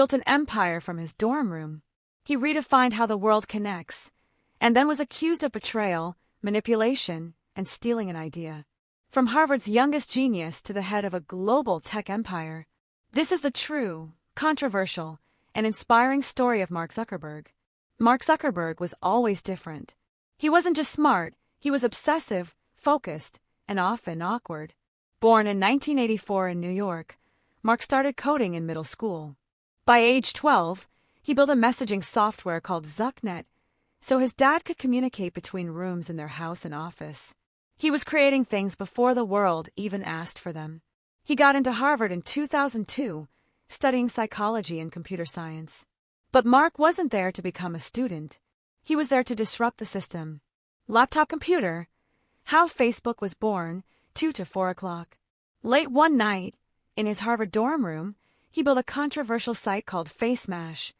built an empire from his dorm room. He redefined how the world connects, and then was accused of betrayal, manipulation, and stealing an idea. From Harvard's youngest genius to the head of a global tech empire, this is the true, controversial, and inspiring story of Mark Zuckerberg. Mark Zuckerberg was always different. He wasn't just smart, he was obsessive, focused, and often awkward. Born in 1984 in New York, Mark started coding in middle school. By age 12, he built a messaging software called Zucknet, so his dad could communicate between rooms in their house and office. He was creating things before the world even asked for them. He got into Harvard in 2002, studying psychology and computer science. But Mark wasn't there to become a student. He was there to disrupt the system. Laptop computer. How Facebook was born, 2 to 4 o'clock. Late one night, in his Harvard dorm room, he built a controversial site called FaceMash,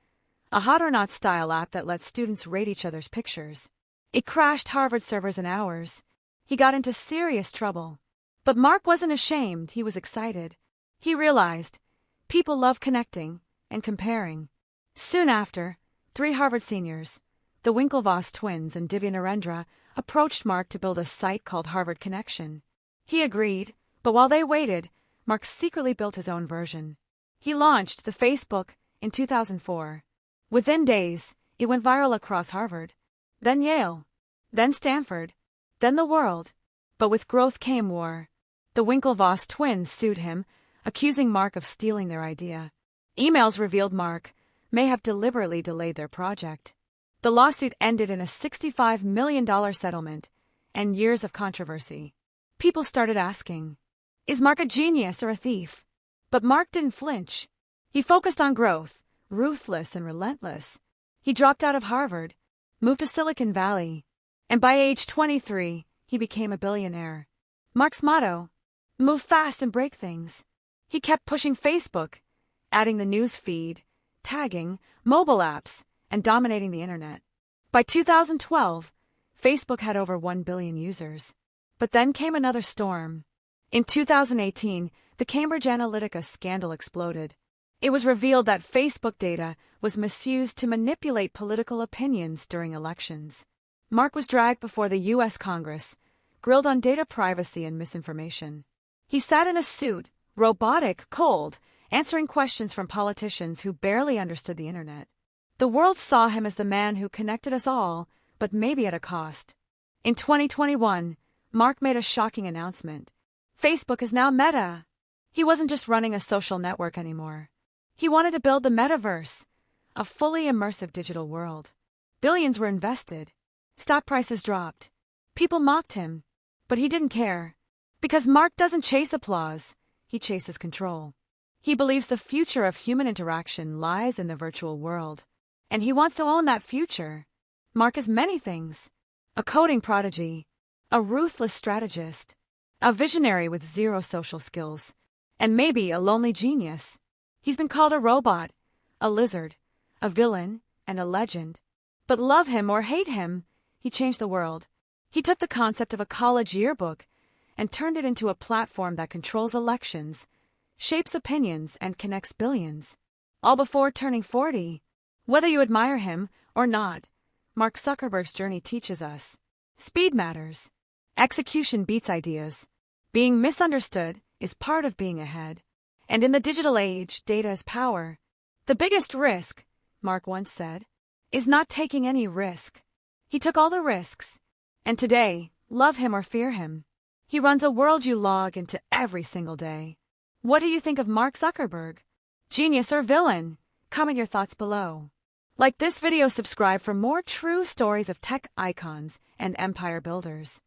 a hot or not style app that lets students rate each other's pictures. It crashed Harvard servers in hours. He got into serious trouble. But Mark wasn't ashamed, he was excited. He realized people love connecting and comparing. Soon after, 3 Harvard seniors, the Winklevoss twins and Divya Narendra, approached Mark to build a site called Harvard Connection. He agreed, but while they waited, Mark secretly built his own version. He launched the Facebook in 2004. Within days, it went viral across Harvard, then Yale, then Stanford, then the world. But with growth came war. The Winklevoss twins sued him, accusing Mark of stealing their idea. Emails revealed Mark may have deliberately delayed their project. The lawsuit ended in a $65 million settlement and years of controversy. People started asking, is Mark a genius or a thief? But Mark didn't flinch. He focused on growth, ruthless and relentless. He dropped out of Harvard, moved to Silicon Valley, and by age 23, he became a billionaire. Mark's motto, move fast and break things. He kept pushing Facebook, adding the news feed, tagging, mobile apps, and dominating the internet. By 2012, Facebook had over 1 billion users. But then came another storm. In 2018, the Cambridge Analytica scandal exploded. It was revealed that Facebook data was misused to manipulate political opinions during elections. Mark was dragged before the U.S. Congress, grilled on data privacy and misinformation. He sat in a suit, robotic, cold, answering questions from politicians who barely understood the internet. The world saw him as the man who connected us all, but maybe at a cost. In 2021, Mark made a shocking announcement. Facebook is now Meta. He wasn't just running a social network anymore. He wanted to build the metaverse, a fully immersive digital world. Billions were invested. Stock prices dropped. People mocked him. But he didn't care. Because Mark doesn't chase applause, he chases control. He believes the future of human interaction lies in the virtual world. And he wants to own that future. Mark is many things. A coding prodigy, a ruthless strategist, a visionary with zero social skills, and maybe a lonely genius. He's been called a robot, a lizard, a villain, and a legend. But love him or hate him, he changed the world. He took the concept of a college yearbook and turned it into a platform that controls elections, shapes opinions, and connects billions. All before turning 40. Whether you admire him or not, Mark Zuckerberg's journey teaches us. Speed matters. Execution beats ideas. Being misunderstood is part of being ahead. And in the digital age, data is power. The biggest risk, Mark once said, is not taking any risk. He took all the risks. And today, love him or fear him, he runs a world you log into every single day. What do you think of Mark Zuckerberg? Genius or villain? Comment your thoughts below. Like this video, subscribe for more true stories of tech icons and empire builders.